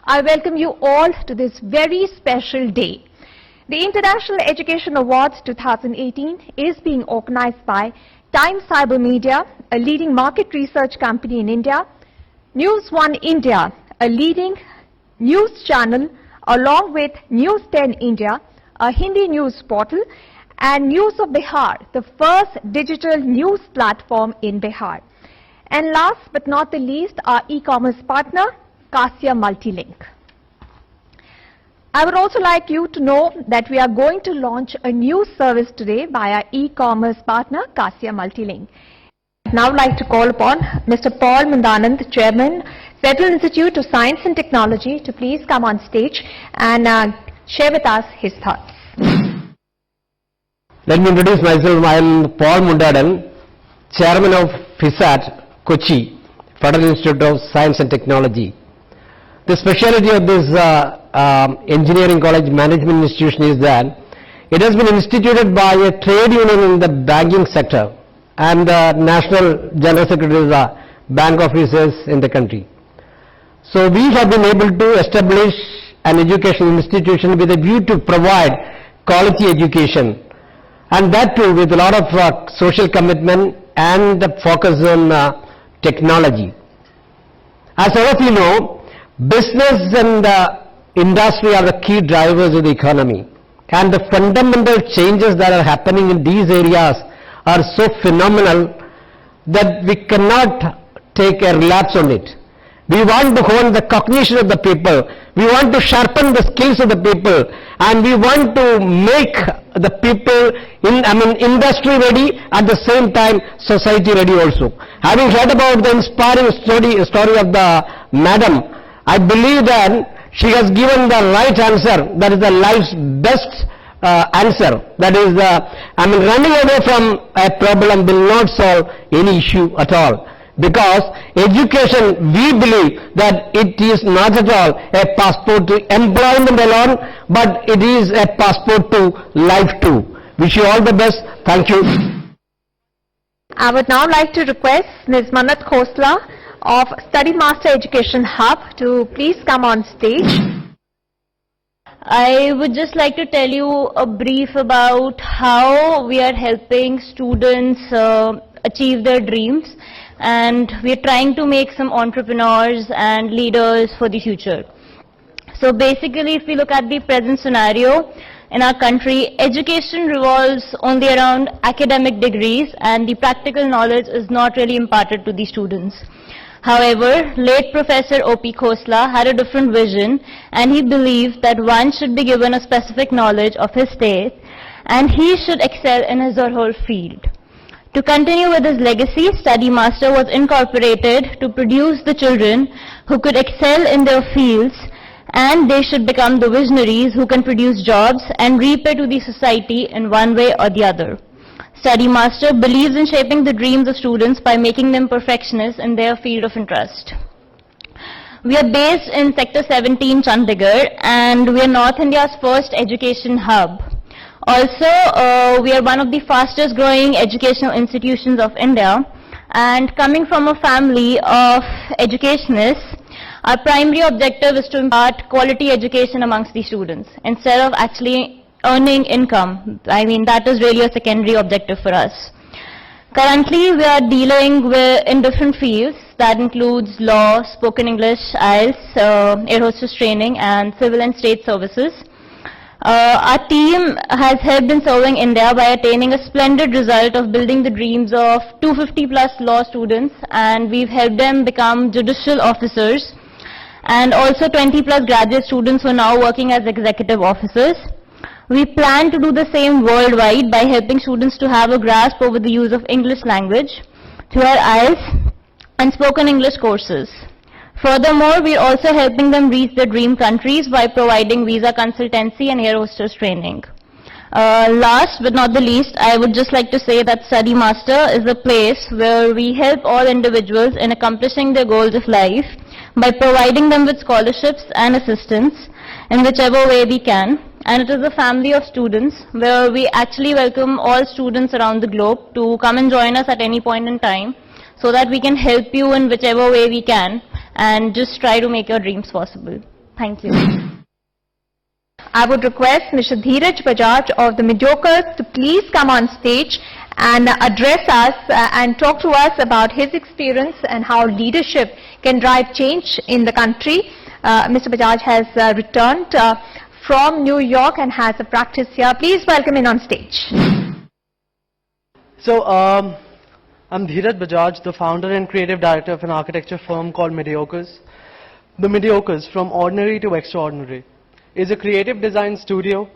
I welcome you all to this very special day. The International Education Awards 2018 is being organized by Times Cyber Media, a leading market research company in India, News One India, a leading news channel, along with News 10 India, a Hindi news portal, and News of Bihar, the first digital news platform in Bihar. And last but not the least, our e-commerce partner, CASIA Multilink. I would also like you to know that we are going to launch a new service today by our e-commerce partner, CASIA Multilink. I'd now like to call upon Mr. Paul Mundanand, Chairman, Federal Institute of Science and Technology, to please come on stage and share with us his thoughts. Let me introduce myself. I am Paul Mundanand, Chairman of FISAT, Kochi, Federal Institute of Science and Technology. The specialty of this engineering college management institution is that it has been instituted by a trade union in the banking sector and the National General Secretary of the bank officers in the country. So we have been able to establish an educational institution with a view to provide quality education, and that too with a lot of social commitment and focus on technology. As all of you know, business and industry are the key drivers of the economy, and the fundamental changes that are happening in these areas are so phenomenal that we cannot take a relapse on it. We want to hone the cognition of the people, we want to sharpen the skills of the people, and we want to make the people industry ready, at the same time society ready also. Having heard about the inspiring story of the madam, I believe that she has given the right answer, that is the life's best answer. That is, running away from a problem will not solve any issue at all. Because education, we believe that it is not at all a passport to employment alone, but it is a passport to life too. Wish you all the best. Thank you. I would now like to request Ms. Mannat Khosla of Study Master Education Hub to please come on stage. I would just like to tell you a brief about how we are helping students achieve their dreams, and we are trying to make some entrepreneurs and leaders for the future. So basically, if we look at the present scenario in our country, education revolves only around academic degrees, and the practical knowledge is not really imparted to the students. However, late Professor O.P. Khosla had a different vision, and he believed that one should be given a specific knowledge of his state, and he should excel in his or her field. To continue with his legacy, Study Master was incorporated to produce the children who could excel in their fields, and they should become the visionaries who can produce jobs and repay to the society in one way or the other. Study Master believes in shaping the dreams of students by making them perfectionists in their field of interest. We are based in Sector 17, Chandigarh, and we are North India's first education hub. Also, we are one of the fastest growing educational institutions of India, and coming from a family of educationists, our primary objective is to impart quality education amongst the students instead of actually earning income. That is really a secondary objective for us. Currently, we are dealing in different fields that includes law, spoken English, IELTS, air hostess training, and civil and state services. Our team has helped in serving India by attaining a splendid result of building the dreams of 250 plus law students, and we've helped them become judicial officers, and also 20 plus graduate students who are now working as executive officers. We plan to do the same worldwide by helping students to have a grasp over the use of English language through our IELTS and spoken English courses. Furthermore, we are also helping them reach their dream countries by providing visa consultancy and air hostess training. Last but not the least, I would just like to say that Study Master is a place where we help all individuals in accomplishing their goals of life by providing them with scholarships and assistance in whichever way we can. And it is a family of students where we actually welcome all students around the globe to come and join us at any point in time, so that we can help you in whichever way we can and just try to make your dreams possible. Thank you. I would request Mr. Dheeraj Bajaj of the Mediocres to please come on stage and address us and talk to us about his experience and how leadership can drive change in the country. Mr. Bajaj has returned from New York and has a practice here. Please welcome him on stage. So, I'm Dheeraj Bajaj, the founder and creative director of an architecture firm called Mediocres. The Mediocres, from ordinary to extraordinary, is a creative design studio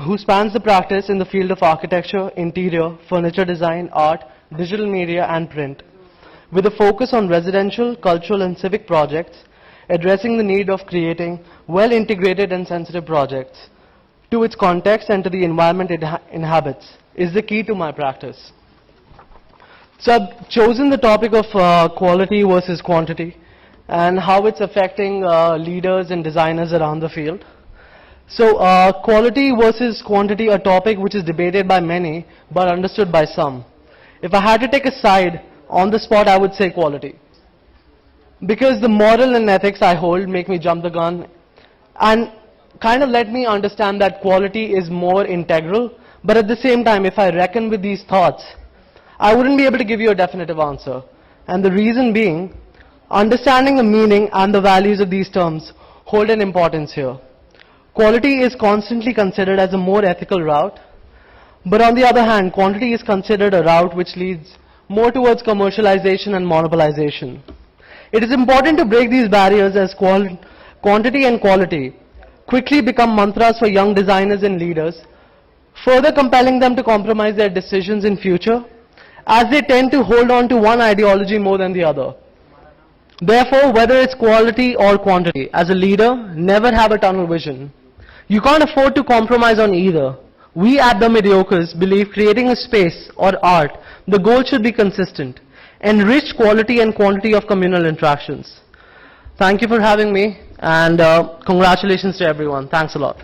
who spans the practice in the field of architecture, interior, furniture design, art, digital media and print, with a focus on residential, cultural and civic projects, addressing the need of creating well-integrated and sensitive projects to its context and to the environment it inhabits is the key to my practice. So I've chosen the topic of quality versus quantity and how it's affecting leaders and designers around the field. So quality versus quantity, a topic which is debated by many but understood by some. If I had to take a side on the spot, I would say quality. Because the moral and ethics I hold make me jump the gun and kind of let me understand that quality is more integral, but at the same time, if I reckon with these thoughts, I wouldn't be able to give you a definitive answer. And the reason being, understanding the meaning and the values of these terms hold an importance here. Quality is constantly considered as a more ethical route, but on the other hand, quantity is considered a route which leads more towards commercialization and monopolization. It is important to break these barriers as quantity and quality quickly become mantras for young designers and leaders, further compelling them to compromise their decisions in future, as they tend to hold on to one ideology more than the other. Therefore, whether it's quality or quantity, as a leader, never have a tunnel vision. You can't afford to compromise on either. We at the Mediocres believe creating a space or art, the goal should be consistent, enrich quality and quantity of communal interactions. Thank you for having me, and congratulations to everyone. Thanks a lot.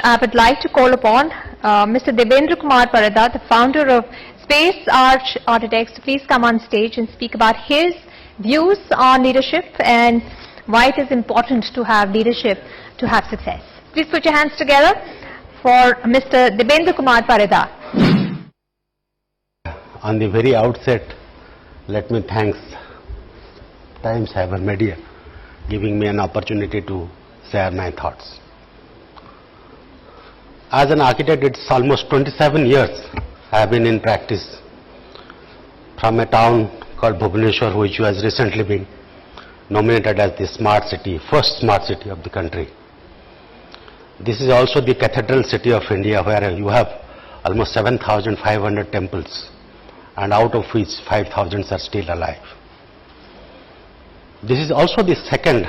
I would like to call upon Mr. Debendra Kumar Parada, the founder of Space Arch Architects, to please come on stage and speak about his views on leadership and why it is important to have leadership to have success. Please put your hands together for Mr. Debendra Kumar Parada. On the very outset, let me thank Times Cyber Media giving me an opportunity to share my thoughts. As an architect, it's almost 27 years I have been in practice from a town called Bhubaneswar, which has recently been nominated as the smart city, first smart city of the country. This is also the cathedral city of India, where you have almost 7,500 temples, and out of which 5,000 are still alive. This is also the second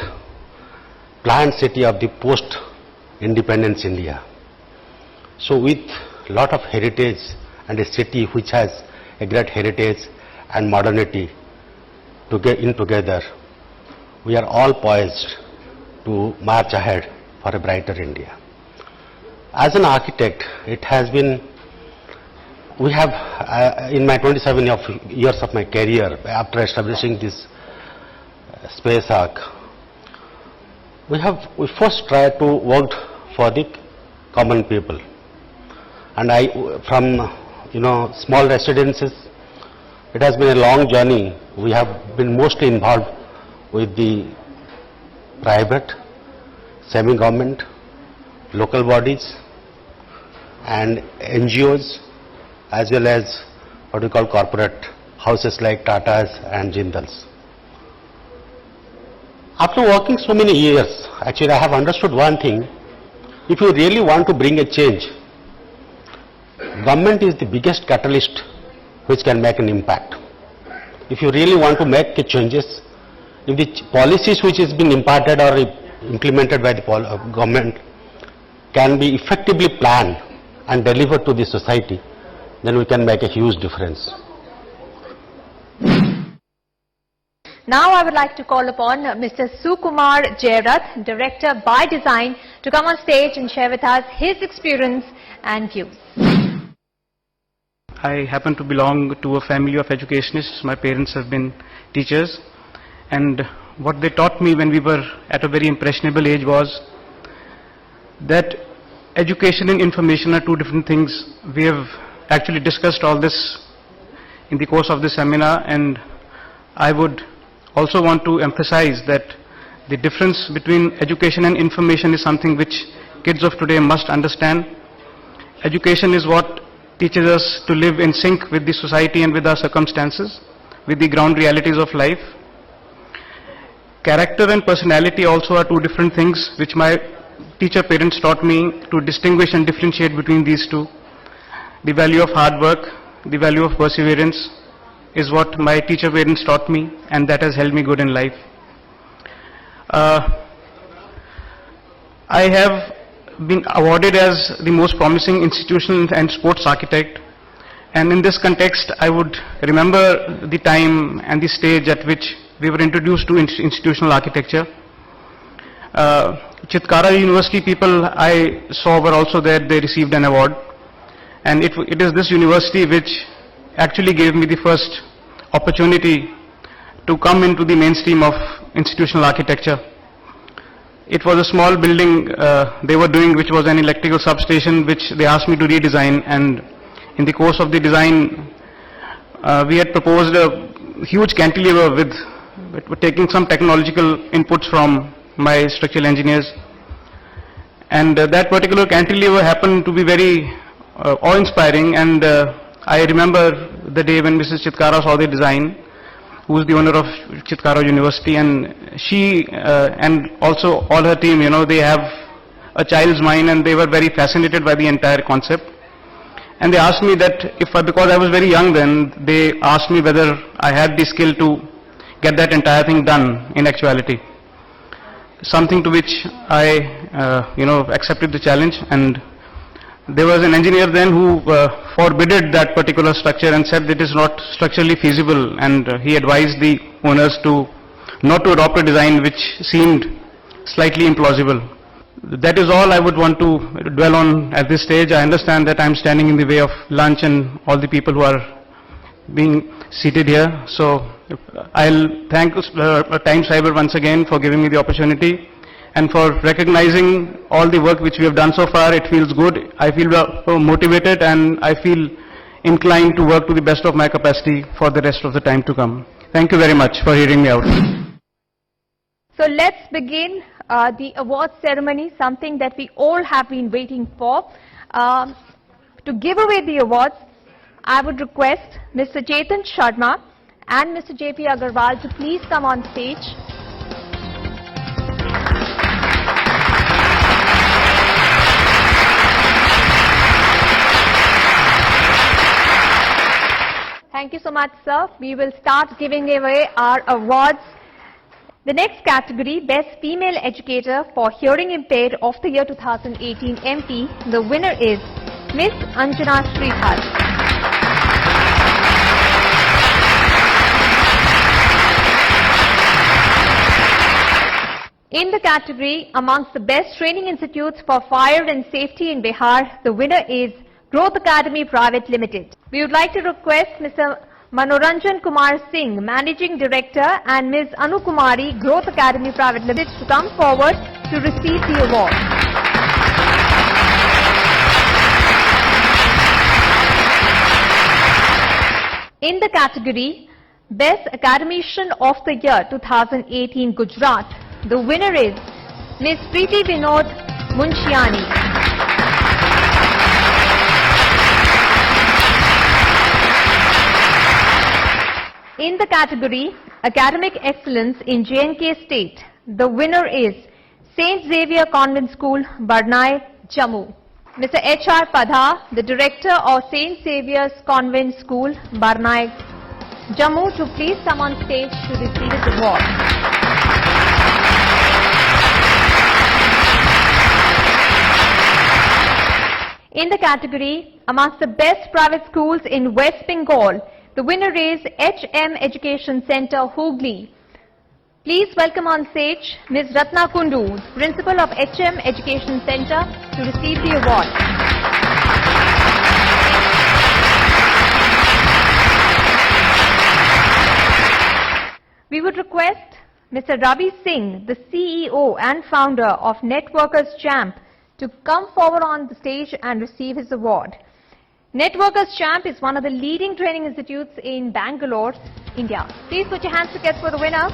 planned city of the post-independence India. So with a lot of heritage and a city which has a great heritage and modernity to get in together, we are all poised to march ahead for a brighter India. As an architect, it has been, we have, in my 27 years of my career, after establishing this Space Arch, we first tried to work for the common people. And from small residences, it has been a long journey. We have been mostly involved with the private, semi-government, local bodies and NGOs, as well as what we call corporate houses like Tata's and Jindal's. After working so many years, actually I have understood one thing: if you really want to bring a change, government is the biggest catalyst which can make an impact. If you really want to make changes, if the policies which is being imparted or implemented by the government can be effectively planned and delivered to the society, then we can make a huge difference. Now I would like to call upon Mr. Sukumar Jayarath, Director by Design, to come on stage and share with us his experience and views. I happen to belong to a family of educationists. My parents have been teachers, and what they taught me when we were at a very impressionable age was that education and information are two different things. We have actually discussed all this in the course of this seminar, and I would also want to emphasize that the difference between education and information is something which kids of today must understand. Education is what teaches us to live in sync with the society and with our circumstances, with the ground realities of life. Character and personality also are two different things which my teacher parents taught me to distinguish and differentiate between these two. The value of hard work, the value of perseverance is what my teacher parents taught me, and that has held me good in life. I have been awarded as the most promising institutional and sports architect, and in this context I would remember the time and the stage at which we were introduced to institutional architecture. Chitkara University people I saw were also there. They received an award, and it is this university which actually gave me the first opportunity to come into the mainstream of institutional architecture. It was a small building they were doing, which was an electrical substation, which they asked me to redesign, and in the course of the design we had proposed a huge cantilever with taking some technological inputs from my structural engineers, and that particular cantilever happened to be very awe-inspiring, and I remember the day when Mrs. Chitkara saw the design, who is the owner of Chitkara University, and she and also all her team, you know, they have a child's mind, and they were very fascinated by the entire concept. And they asked me that because I was very young then, they asked me whether I had the skill to get that entire thing done in actuality. Something to which I, accepted the challenge, and there was an engineer then who forbidded that particular structure and said that it is not structurally feasible, and he advised the owners not to adopt a design which seemed slightly implausible. That is all I would want to dwell on at this stage. I understand that I am standing in the way of lunch and all the people who are being seated here, so I'll thank Time Cyber once again for giving me the opportunity and for recognizing all the work which we have done so far. It feels good. I feel motivated, and I feel inclined to work to the best of my capacity for the rest of the time to come. Thank you very much for hearing me out. So let's begin the awards ceremony, something that we all have been waiting for. To give away the awards, I would request Mr. Chetan Sharma and Mr. J.P. Agarwal to please come on stage. Thank you so much, sir. We will start giving away our awards. The next category, Best Female Educator for Hearing Impaired of the Year 2018 MP. The winner is Miss Anjana Sridhar. In the category amongst the Best Training Institutes for Fire and Safety in Bihar, the winner is Growth Academy Private Limited. We would like to request Mr. Manoranjan Kumar Singh, Managing Director, and Ms. Anu Kumari, Growth Academy Private Limited, to come forward to receive the award. In the category Best Academician of the Year 2018 Gujarat, the winner is Ms. Preeti Vinod Munshiani. In the category Academic Excellence in J&K State, the winner is St. Xavier Convent School, Barnai, Jammu. Mr. H.R. Padha, the Director of St. Xavier's Convent School, Barnai, Jammu, to please come on stage to receive his award. In the category amongst the Best Private Schools in West Bengal, the winner is HM Education Center, Hooghly. Please welcome on stage Ms. Ratna Kundu, Principal of HM Education Center, to receive the award. We would request Mr. Ravi Singh, the CEO and founder of Networkers Champ, to come forward on the stage and receive his award. Networkers Champ is one of the leading training institutes in Bangalore, India. Please put your hands together for the winner,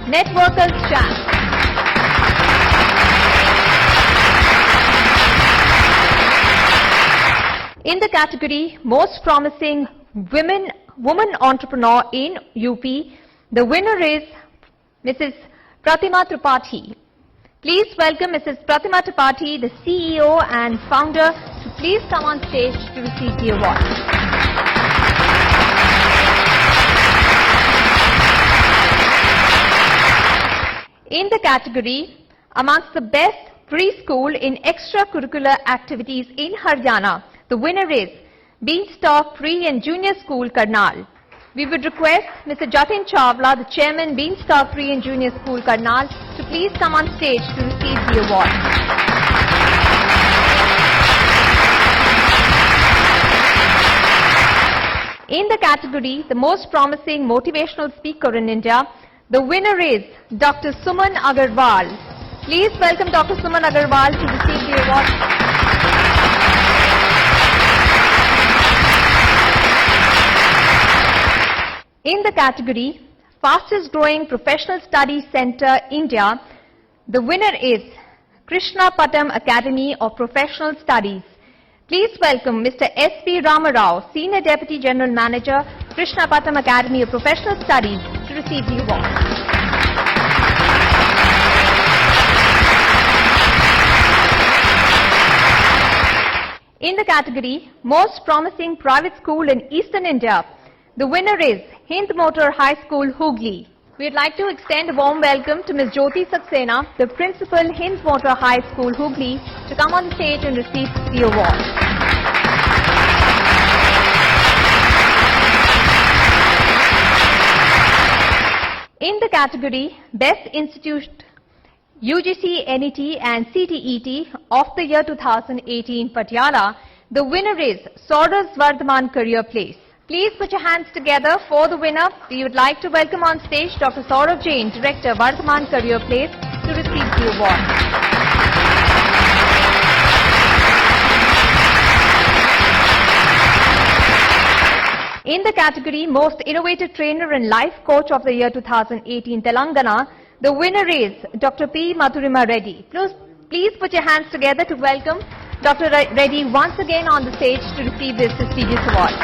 Networkers Champ. In the category Most Promising Woman Entrepreneur in UP, the winner is Mrs. Pratima Tripathi. Please welcome Mrs. Pratima Tripathi, the CEO and founder, to please come on stage to receive the award. In the category amongst the best preschool in extracurricular activities in Haryana, the winner is Beanstalk Pre and Junior School, Karnal. We would request Mr. Jatin Chawla, the chairman, Beanstalk Pre and Junior School, Karnal, to please come on stage to receive the award. In the category The Most Promising Motivational Speaker in India, the winner is Dr. Suman Agarwal. Please welcome Dr. Suman Agarwal to receive the award. In the category Fastest Growing Professional Studies Center India, the winner is Krishna Patam Academy of Professional Studies. Please welcome Mr. S.P. Ramarao, Senior Deputy General Manager, Krishna Patam Academy of Professional Studies, to receive the award. In the category Most Promising Private School in Eastern India, the winner is Hind Motor High School, Hooghly. We would like to extend a warm welcome to Ms. Jyoti Saxena, the principal, Hind Motor High School, Hooghly, to come on the stage and receive the award. In the category Best Institute UGC, NET and CTET of the year 2018 Patiala, the winner is Saurabh Vardhaman Career Place. Please put your hands together for the winner. We would like to welcome on stage Dr. Saurabh Jain, Director, Vardhaman Career Place, to receive the award. In the category Most Innovative Trainer and Life Coach of the year 2018 Telangana, the winner is Dr. P. Madhurima Reddy. Please put your hands together to welcome Dr. Reddy once again on the stage to receive this prestigious award.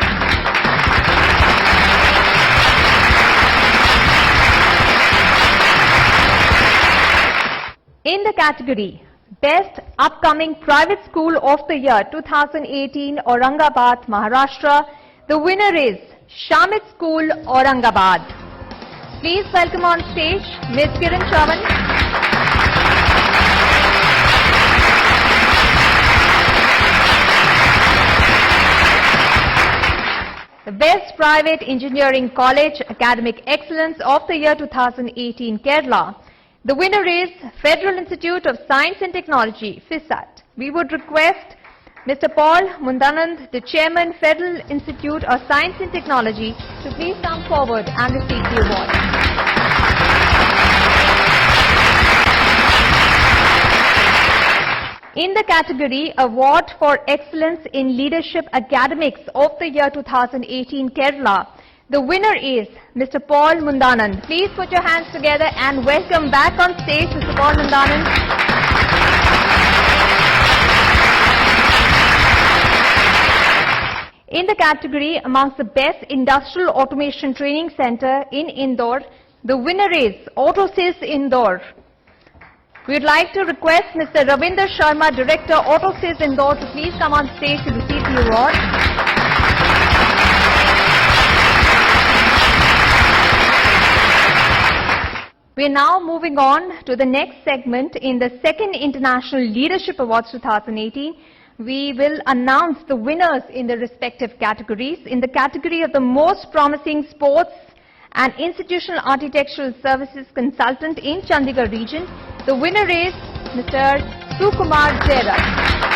In the category Best Upcoming Private School of the Year 2018 Aurangabad, Maharashtra, the winner is Shamit School, Aurangabad. Please welcome on stage Ms. Kiran Chavan. The Best Private Engineering College Academic Excellence of the year 2018 Kerala. The winner is Federal Institute of Science and Technology, FISAT. We would request Mr. Paul Mundanand, the Chairman, Federal Institute of Science and Technology, to please come forward and receive the award. In the category Award for Excellence in Leadership Academics of the year 2018 Kerala, the winner is Mr. Paul Mundanand. Please put your hands together and welcome back on stage Mr. Paul Mundanand. In the category amongst the Best Industrial Automation Training Center in Indore, the winner is Autosys Indore. We would like to request Mr. Ravinder Sharma, Director, Autosys Indore, to please come on stage to receive the award. We are now moving on to the next segment in the second International Leadership Awards 2018. We will announce the winners in the respective categories. In the category of the Most Promising Sports and Institutional Architectural Services Consultant in Chandigarh region, the winner is Mr. Sukumar Jairaj.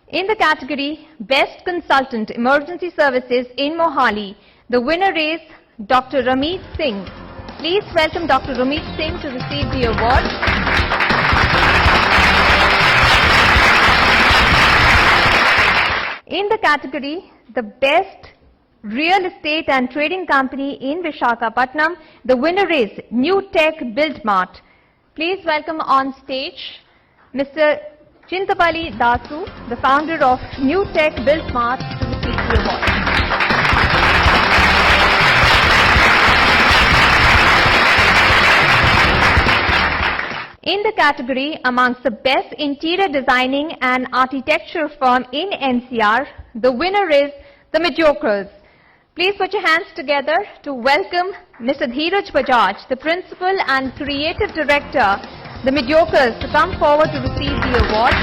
In the category Best Consultant Emergency Services in Mohali, the winner is Dr. Ramit Singh. Please welcome Dr. Ramit Singh to receive the award. In the category The Best Real Estate and Trading Company in Visakhapatnam, the winner is New Tech Build Mart. Please welcome on stage Mr. Chintapalli Dasu, the founder of New Tech Build Mart, to receive the award. In the category amongst the best interior designing and architecture firm in NCR, the winner is The Mediocres. Please put your hands together to welcome Mr. Dheeraj Bajaj, the Principal and Creative Director, The Mediocres, to come forward to receive the award.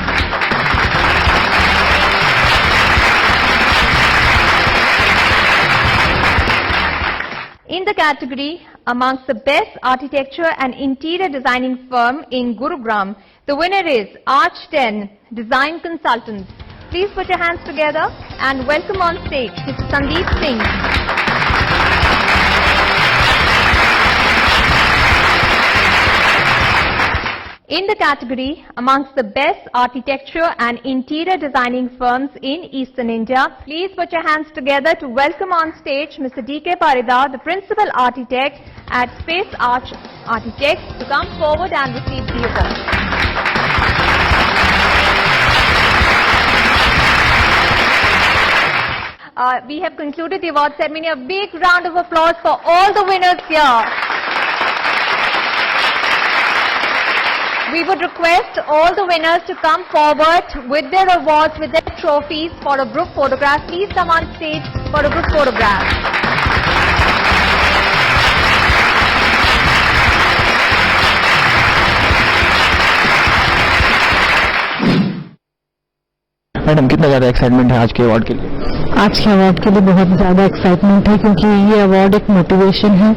In the category amongst the best architecture and interior designing firm in Gurugram, the winner is Arch 10 Design Consultants. Please put your hands together and welcome on stage Mr. Sandeep Singh. In the category amongst the best architecture and interior designing firms in Eastern India, please put your hands together to welcome on stage Mr. D.K. Paridar, the Principal Architect at Space Arch Architects, to come forward and receive the award. We have concluded the award ceremony. A big round of applause for all the winners here. We would request all the winners to come forward with their awards, with their trophies for a group photograph. Please come on stage for a group photograph. Madam कितना ज़्यादा excitement है आज के award के लिए? आज के award के लिए बहुत ज़्यादा एक्साइटमेंट है, क्योंकि ये अवार्ड एक मोटिवेशन है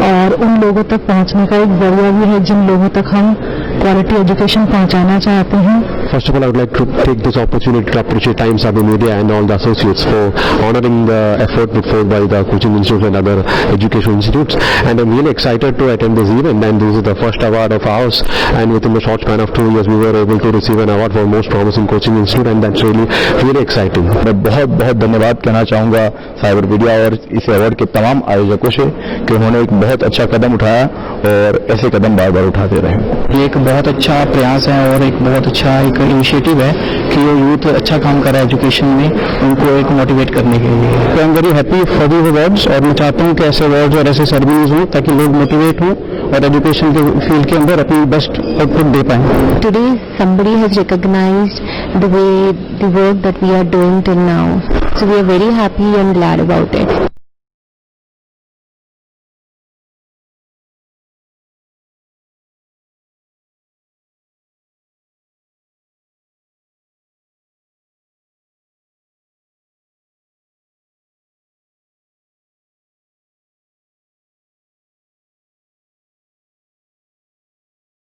और उन लोगों तक पहुंचने का एक जरिया भी है जिन लोगों तक हम क्वालिटी एजुकेशन पहुंचाना चाहते हैं. First of all, I would like to take this opportunity to appreciate Times Cyber Media and all the associates for honoring the effort put forth by the coaching institutes and other education institutes. And I'm really excited to attend this event, and this is the first award of ours. And within the short span of 2 years, we were able to receive an award for most promising coaching institute, and that's really exciting. मैं बहुत बहुत धन्यवाद कहना चाहूँगा cyber media और इस award के तमाम आयोजकों से कि उन्होंने एक बहुत अच्छा कदम उठाया और ऐसे कदम बार बार उठाते रहे. ये एक बहुत अच्छा प्रयास है और एक बहुत अच्छा एक इनिशिएटिव है कि ये यूथ अच्छा काम कर रहा है एजुकेशन में, उनको एक मोटिवेट करने के लिए. I am very happy for these awards और मैं चाहता हूँ कि ऐसे अवार्ड्स और ऐसे सेरेमनीज हों ताकि लोग मोटिवेट हों और एजुकेशन के फील्ड के अंदर अपनी बेस्ट आउटपुट दे पाएं. Today somebody has recognized the work that we are doing till now. So we are very happy and glad about it.